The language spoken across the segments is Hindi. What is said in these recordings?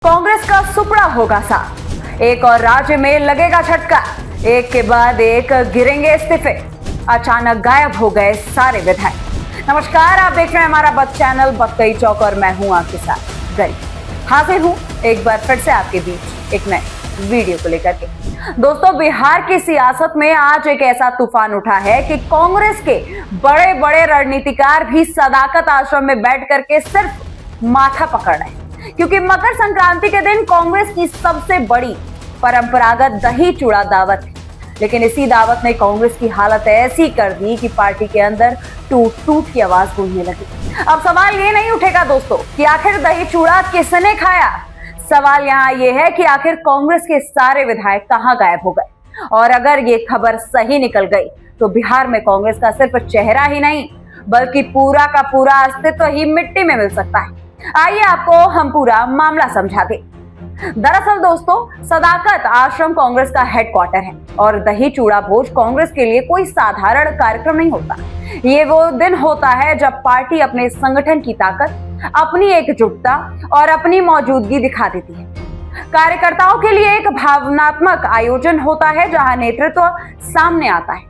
कांग्रेस का सुपड़ा होगा साफ, एक और राज्य में लगेगा झटका, एक के बाद एक गिरेंगे इस्तीफे, अचानक गायब हो गए सारे विधायक। नमस्कार, आप देख रहे हैं हमारा बत चैनल बतकई चौक और मैं हूं आपके साथ गरीब। हाजिर हूं एक बार फिर से आपके बीच एक नए वीडियो को लेकर के। दोस्तों, बिहार की सियासत में आज एक ऐसा तूफान उठा है कि कांग्रेस के बड़े बड़े रणनीतिकार भी सदाकत आश्रम में बैठ करके सिर्फ माथा पकड़ रहे हैं, क्योंकि मकर संक्रांति के दिन कांग्रेस की सबसे बड़ी परंपरागत दही चूड़ा दावत है। लेकिन इसी दावत ने कांग्रेस की हालत ऐसी कर दी कि पार्टी के अंदर टूट टूट की आवाज गूंजने लगी। अब सवाल ये नहीं उठेगा दोस्तों कि आखिर दही चूड़ा किसने खाया, सवाल यहाँ ये है कि आखिर कांग्रेस के सारे विधायक कहाँ गायब हो गए। और अगर ये खबर सही निकल गई तो बिहार में कांग्रेस का सिर्फ चेहरा ही नहीं बल्कि पूरा का पूरा अस्तित्व ही मिट्टी में मिल सकता है। आइए आपको हम पूरा मामला समझा दें। दरअसल दोस्तों, सदाकत आश्रम कांग्रेस का हेडक्वार्टर है और दही चूड़ा भोज कांग्रेस के लिए कोई साधारण कार्यक्रम नहीं होता। ये वो दिन होता है जब पार्टी अपने संगठन की ताकत, अपनी एकजुटता और अपनी मौजूदगी दिखा देती है। कार्यकर्ताओं के लिए एक भावनात्मक आयोजन होता है जहां नेतृत्व सामने आता है,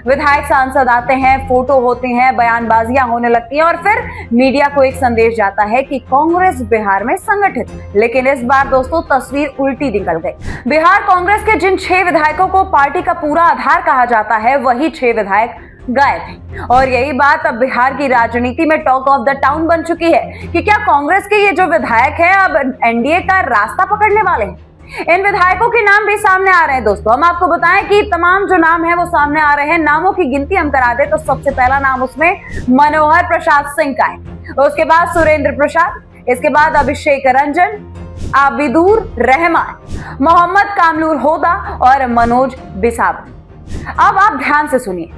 विधायक सांसद आते हैं, फोटो होते हैं, बयानबाजियां होने लगती हैं और फिर मीडिया को एक संदेश जाता है कि कांग्रेस बिहार में संगठित। लेकिन इस बार दोस्तों तस्वीर उल्टी निकल गई। बिहार कांग्रेस के जिन 6 विधायकों को पार्टी का पूरा आधार कहा जाता है, वही 6 विधायक गायब हैं। और यही बात अब बिहार की राजनीति में टॉक ऑफ द टाउन बन चुकी है कि क्या कांग्रेस के ये जो विधायक हैं अब एनडीए का रास्ता पकड़ने वाले हैं। इन विधायकों के नाम भी सामने आ रहे हैं दोस्तों। हम आपको बताएं कि तमाम जो नाम है वो सामने आ रहे हैं। नामों की गिनती हम करा दें तो सबसे पहला नाम उसमें मनोहर प्रसाद सिंह का है, उसके बाद सुरेंद्र प्रसाद, इसके बाद अभिषेक रंजन, आबिदुर रहमान, मोहम्मद कामलूर होदा और मनोज बिसावन। अब आप ध्यान से सुनिए,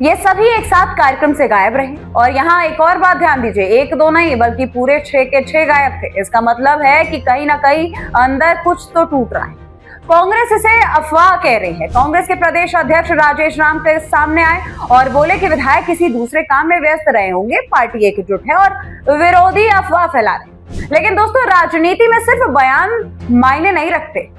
ये सभी एक साथ कार्यक्रम से गायब रहे। और यहाँ एक और बात ध्यान दीजिए, एक दो नहीं बल्कि पूरे 6 के 6 गायब थे। इसका मतलब है कि कहीं ना कहीं अंदर कुछ तो टूट रहा है। कांग्रेस इसे अफवाह कह रही है। कांग्रेस के प्रदेश अध्यक्ष राजेश राम के सामने आए और बोले कि विधायक किसी दूसरे काम में व्यस्त रहे होंगे, पार्टी एकजुट है और विरोधी अफवाह फैला रहे। लेकिन दोस्तों, राजनीति में सिर्फ बयान मायने नहीं रखते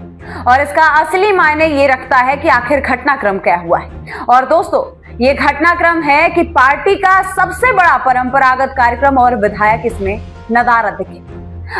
और इसका असली मायने ये रखता है कि आखिर घटनाक्रम क्या हुआ है। और दोस्तों, ये घटनाक्रम है कि पार्टी का सबसे बड़ा परंपरागत कार्यक्रम और विधायक इसमें नदारद दिखे।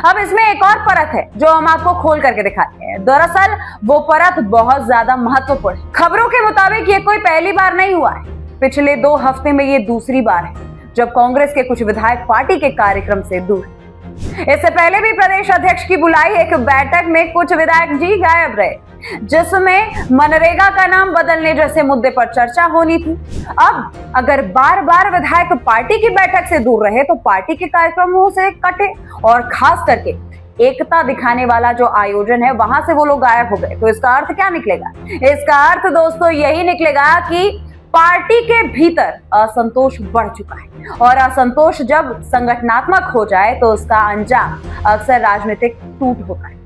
अब इसमें एक और परत है जो हम आपको खोल करके दिखाते हैं। दरअसल वो परत बहुत ज्यादा महत्वपूर्ण है। खबरों के मुताबिक ये कोई पहली बार नहीं हुआ है, पिछले 2 हफ्ते में ये दूसरी बार है जब कांग्रेस के कुछ विधायक पार्टी के कार्यक्रम से दूर। इससे पहले भी प्रदेश अध्यक्ष की बुलाई एक बैठक में कुछ विधायक जी गायब रहे, जिसमें मनरेगा का नाम बदलने जैसे मुद्दे पर चर्चा होनी थी। अब अगर बार बार विधायक पार्टी की बैठक से दूर रहे तो पार्टी के कार्यक्रमों से कटे और खास करके एकता दिखाने वाला जो आयोजन है वहां से वो लोग गायब हो गए, तो इसका अर्थ क्या निकलेगा? इसका अर्थ दोस्तों यही निकलेगा कि पार्टी के भीतर असंतोष बढ़ चुका है और असंतोष जब संगठनात्मक हो जाए तो उसका अंजाम अक्सर राजनीतिक टूट होता है।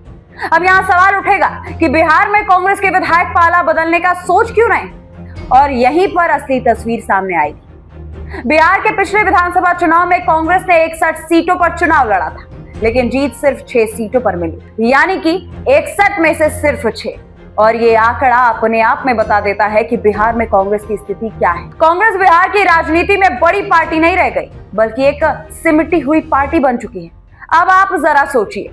अब यहाँ सवाल उठेगा कि बिहार में कांग्रेस के विधायक पाला बदलने का सोच क्यों रहे, और यहीं पर असली तस्वीर सामने आएगी। बिहार के पिछले विधानसभा चुनाव में कांग्रेस ने 61 सीटों पर चुनाव लड़ा था, लेकिन जीत सिर्फ 6 सीटों पर मिली, यानी कि 61 में से सिर्फ 6। और ये आंकड़ा अपने आप में बता देता है कि बिहार में कांग्रेस की स्थिति क्या है। कांग्रेस बिहार की राजनीति में बड़ी पार्टी नहीं रह गई बल्कि एक सिमटी हुई पार्टी बन चुकी है। अब आप जरा सोचिए,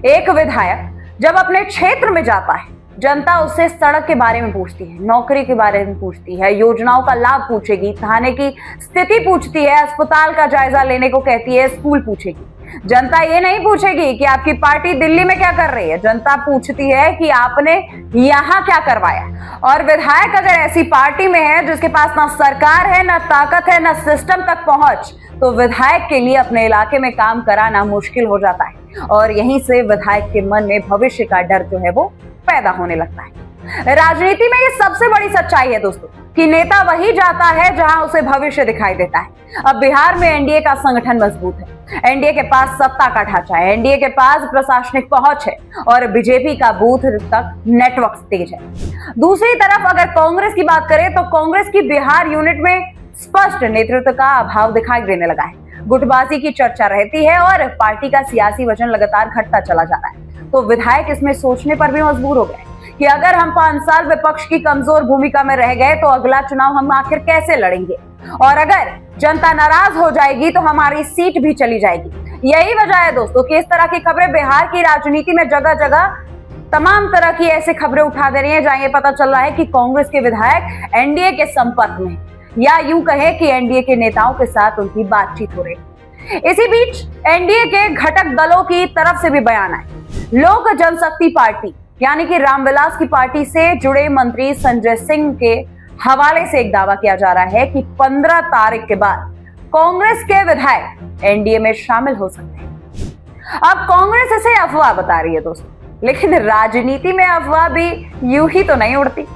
एक विधायक जब अपने क्षेत्र में जाता है, जनता उससे सड़क के बारे में पूछती है, नौकरी के बारे में पूछती है, योजनाओं का लाभ पूछेगी, थाने की स्थिति पूछती है, अस्पताल का जायजा लेने को कहती है, स्कूल पूछेगी। जनता ये नहीं पूछेगी कि आपकी पार्टी दिल्ली में क्या कर रही है, जनता पूछती है कि आपने यहाँ क्या करवाया। और विधायक अगर ऐसी पार्टी में है जिसके पास ना सरकार है, ना ताकत है, ना सिस्टम तक पहुंच, तो विधायक के लिए अपने इलाके में काम कराना मुश्किल हो जाता है और यहीं से विधायक के मन में भविष्य का डर जो है वो पैदा होने लगता है। राजनीति में ये सबसे बड़ी सच्चाई है दोस्तों कि नेता वही जाता है जहां उसे भविष्य दिखाई देता है। अब बिहार में एनडीए का संगठन मजबूत है, एनडीए के पास सत्ता का ढांचा है, एनडीए के पास प्रशासनिक पहुंच है और बीजेपी का बूथ तक नेटवर्क तेज है। दूसरी तरफ अगर कांग्रेस की बात करें तो कांग्रेस की बिहार यूनिट में स्पष्ट नेतृत्व का अभाव दिखाई देने लगा है। गुटबाजी की चर्चा रहती है और पार्टी का सियासी वजन लगातार घटता चला जा रहा है। तो विधायक इसमें सोचने पर भी मजबूर हो गए कि अगर हम 5 साल विपक्ष की कमजोर भूमिका में रह गए तो अगला चुनाव हम आखिर कैसे लड़ेंगे, और अगर जनता नाराज हो जाएगी तो हमारी सीट भी चली जाएगी। यही वजह है दोस्तों कि इस तरह की खबरें बिहार की राजनीति में जगह जगह तमाम तरह की ऐसी खबरें उठा दे रही हैं, जहां ये पता चल रहा है कि कांग्रेस के विधायक एनडीए के संपर्क में, या यूं कहे कि एनडीए के नेताओं के साथ उनकी बातचीत हो रही है। इसी बीच एनडीए के घटक दलों की तरफ से भी बयान आए। लोक जनशक्ति पार्टी यानी कि रामविलास की पार्टी से जुड़े मंत्री संजय सिंह के हवाले से एक दावा किया जा रहा है कि 15 तारीख के बाद कांग्रेस के विधायक एनडीए में शामिल हो सकते हैं। अब कांग्रेस इसे अफवाह बता रही है दोस्तों, लेकिन राजनीति में अफवाह भी यूं ही तो नहीं उड़ती।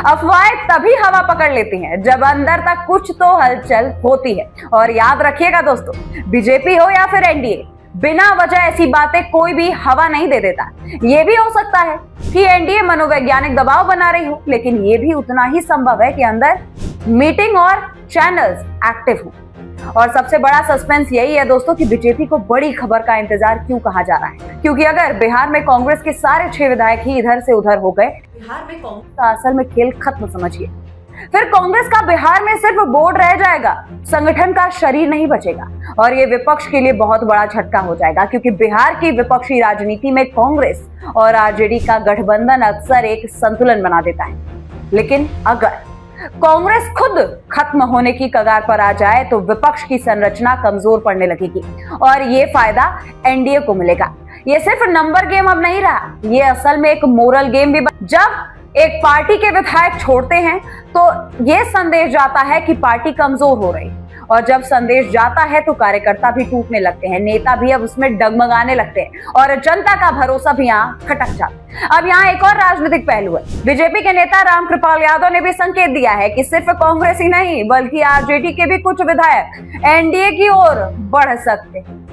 अफवाहें तभी हवा पकड़ लेती हैं जब अंदर तक कुछ तो हलचल होती है। और याद रखिएगा दोस्तों, बीजेपी हो या फिर एनडीए, बिना वजह ऐसी बातें कोई भी हवा नहीं दे देता। यह भी हो सकता है कि एनडीए मनोवैज्ञानिक दबाव बना रही हो, लेकिन यह भी उतना ही संभव है कि अंदर मीटिंग और चैनल्स एक्टिव हो। और सबसे बड़ा सस्पेंस यही है दोस्तों कि बीजेपी को बड़ी खबर का इंतजार क्यों कहा जा रहा है, क्योंकि अगर बिहार में कांग्रेस के सारे 6 विधायक ही इधर से उधर हो गए, बिहार में कांग्रेस का असल में खेल खत्म समझिए। फिर कांग्रेस का बिहार में सिर्फ बोर्ड रह जाएगा, संगठन का शरीर नहीं बचेगा, और ये विपक्ष के लिए बहुत बड़ा झटका हो जाएगा, क्योंकि बिहार की विपक्षी राजनीति में कांग्रेस और आरजेडी का गठबंधन अक्सर एक संतुलन बना देता है। लेकिन अगर कांग्रेस खुद खत्म होने की कगार पर आ जाए तो विपक्ष की संरचना कमजोर पड़ने लगेगी, और ये फायदा एनडीए को मिलेगा। ये सिर्फ नंबर गेम अब नहीं रहा, ये असल में एक मोरल गेम भी जब एक पार्टी के विधायक छोड़ते हैं तो ये संदेश जाता है कि पार्टी कमजोर हो रही है, और जब संदेश जाता है तो कार्यकर्ता भी टूटने लगते हैं, नेता भी अब उसमें डगमगाने लगते हैं, और जनता का भरोसा भी यहाँ खटक जाता है। अब यहाँ एक और राजनीतिक पहलू है। बीजेपी के नेता रामकृपाल यादव ने भी संकेत दिया है कि सिर्फ कांग्रेस ही नहीं बल्कि आरजेडी के भी कुछ विधायक एनडीए की ओर बढ़ सकते हैं।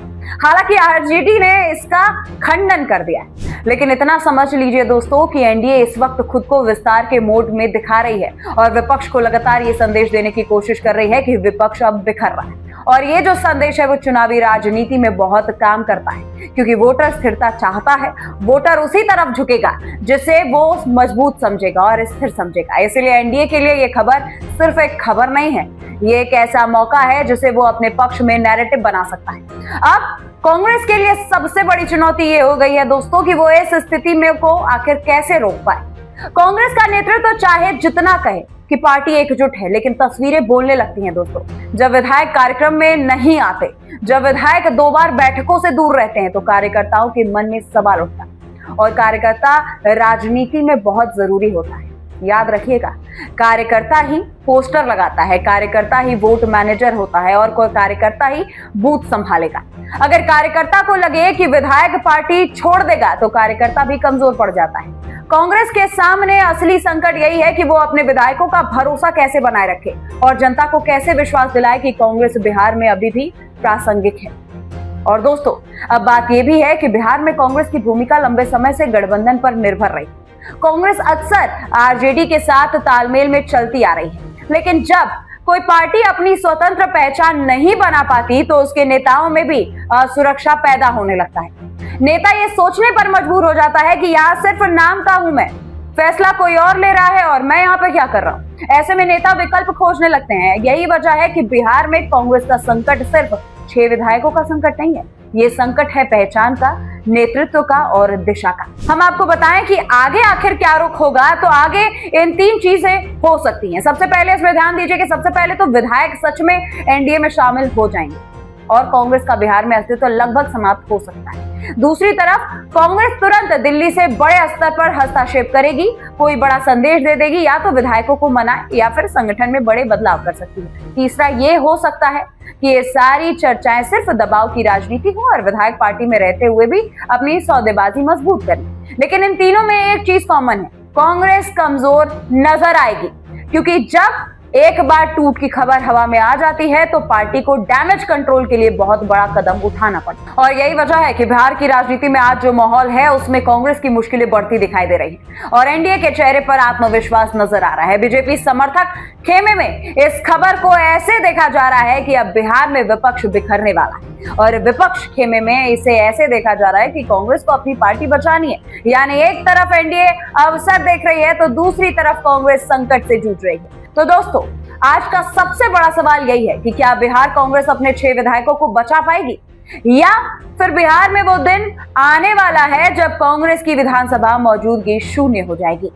हालांकि आरजेडी ने इसका खंडन कर दिया है, लेकिन इतना समझ लीजिए दोस्तों कि एनडीए इस वक्त खुद को विस्तार के मोड में दिखा रही है, और विपक्ष को लगातार ये संदेश देने की कोशिश कर रही है कि विपक्ष अब बिखर रहा है। और ये जो संदेश है वो चुनावी राजनीति में बहुत काम करता है, क्योंकि वोटर स्थिरता चाहता है। वोटर उसी तरफ झुकेगा जिसे वो मजबूत समझेगा और स्थिर समझेगा। इसलिए एनडीए के लिए ये खबर सिर्फ एक खबर नहीं है, ये एक ऐसा मौका है जिसे वो अपने पक्ष में नैरेटिव बना सकता है। अब कांग्रेस के लिए सबसे बड़ी चुनौती ये हो गई है दोस्तों कि वो इस स्थिति में को आखिर कैसे रोक पाए। कांग्रेस का नेतृत्व तो चाहे जितना कहे कि पार्टी एकजुट है, लेकिन तस्वीरें बोलने लगती हैं दोस्तों। जब विधायक कार्यक्रम में नहीं आते, जब विधायक 2 बार बैठकों से दूर रहते हैं, तो कार्यकर्ताओं के मन में सवाल उठता है, और कार्यकर्ता राजनीति में बहुत जरूरी होता है। याद रखिएगा, कार्यकर्ता ही पोस्टर लगाता है, कार्यकर्ता ही वोट मैनेजर होता है, और कोई कार्यकर्ता ही बूथ संभालेगा। अगर कार्यकर्ता को लगे कि विधायक पार्टी छोड़ देगा तो कार्यकर्ता भी कमजोर पड़ जाता है। कांग्रेस के सामने असली संकट यही है कि वो अपने विधायकों का भरोसा कैसे बनाए रखे और जनता को कैसे विश्वास दिलाए कि कांग्रेस बिहार में अभी भी प्रासंगिक है। और दोस्तों, अब बात यह भी है कि बिहार में कांग्रेस की भूमिका लंबे समय से गठबंधन पर निर्भर रही। कांग्रेस अक्सर आरजेडी के साथ तालमेल में चलती आ रही है, लेकिन जब कोई पार्टी अपनी स्वतंत्र पहचान नहीं बना पाती तो उसके नेताओं में भी असुरक्षा पैदा होने लगता है। नेता ये सोचने पर मजबूर हो जाता है कि यहाँ सिर्फ नाम का हूं मैं, फैसला कोई और ले रहा है और मैं यहाँ पे क्या कर रहा हूँ। ऐसे में नेता विकल्प खोजने लगते हैं। यही वजह है कि बिहार में कांग्रेस का संकट सिर्फ 6 विधायकों का संकट नहीं है, ये संकट है पहचान का, नेतृत्व का और दिशा का। हम आपको बताएं कि आगे आखिर क्या रुख होगा, तो आगे इन 3 चीजें हो सकती हैं। सबसे पहले इसमें ध्यान दीजिए कि सबसे पहले तो विधायक सच में एनडीए में शामिल हो जाएंगे और कांग्रेस का बिहार में अस्तित्व लगभग समाप्त हो सकता है। दूसरी तरफ कांग्रेस तुरंत दिल्ली से बड़े स्तर पर हस्तक्षेप करेगी, कोई बड़ा संदेश दे देगी, या तो विधायकों को मना या फिर संगठन में बड़े बदलाव कर सकती है। तीसरा ये हो सकता है कि ये सारी चर्चाएं सिर्फ दबाव की राजनीति हो और विधायक पार्टी में रहते हुए भी अपनी सौदेबाजी मजबूत करें। लेकिन इन तीनों में एक चीज कॉमन है, कांग्रेस कमजोर नजर आएगी, क्योंकि जब एक बार टूट की खबर हवा में आ जाती है तो पार्टी को डैमेज कंट्रोल के लिए बहुत बड़ा कदम उठाना पड़ता है। और यही वजह है कि बिहार की राजनीति में आज जो माहौल है उसमें कांग्रेस की मुश्किलें बढ़ती दिखाई दे रही है और एनडीए के चेहरे पर आत्मविश्वास नजर आ रहा है। बीजेपी समर्थक खेमे में इस खबर को ऐसे देखा जा रहा है कि अब बिहार में विपक्ष बिखरने वाला है और विपक्ष खेमे में इसे ऐसे देखा जा रहा है कि कांग्रेस को अपनी पार्टी बचानी है। यानी एक तरफ एनडीए अवसर देख रही है तो दूसरी तरफ कांग्रेस संकट से जूझ रही है। तो दोस्तों, आज का सबसे बड़ा सवाल यही है कि क्या बिहार कांग्रेस अपने 6 विधायकों को बचा पाएगी या फिर बिहार में वो दिन आने वाला है जब कांग्रेस की विधानसभा मौजूदगी शून्य हो जाएगी।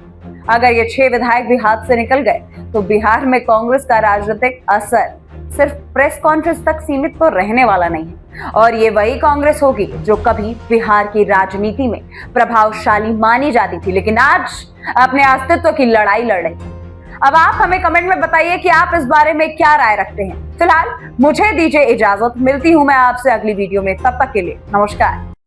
अगर ये 6 विधायक भी हाथ से निकल गए तो बिहार में कांग्रेस का राजनीतिक असर सिर्फ प्रेस कॉन्फ्रेंस तक सीमित तो रहने वाला नहीं है और ये वही कांग्रेस होगी जो कभी बिहार की राजनीति में प्रभावशाली मानी जाती थी लेकिन आज अपने अस्तित्व की लड़ाई लड़ रही है। अब आप हमें कमेंट में बताइए कि आप इस बारे में क्या राय रखते हैं। फिलहाल मुझे दीजिए इजाजत, मिलती हूं मैं आपसे अगली वीडियो में, तब तक के लिए नमस्कार।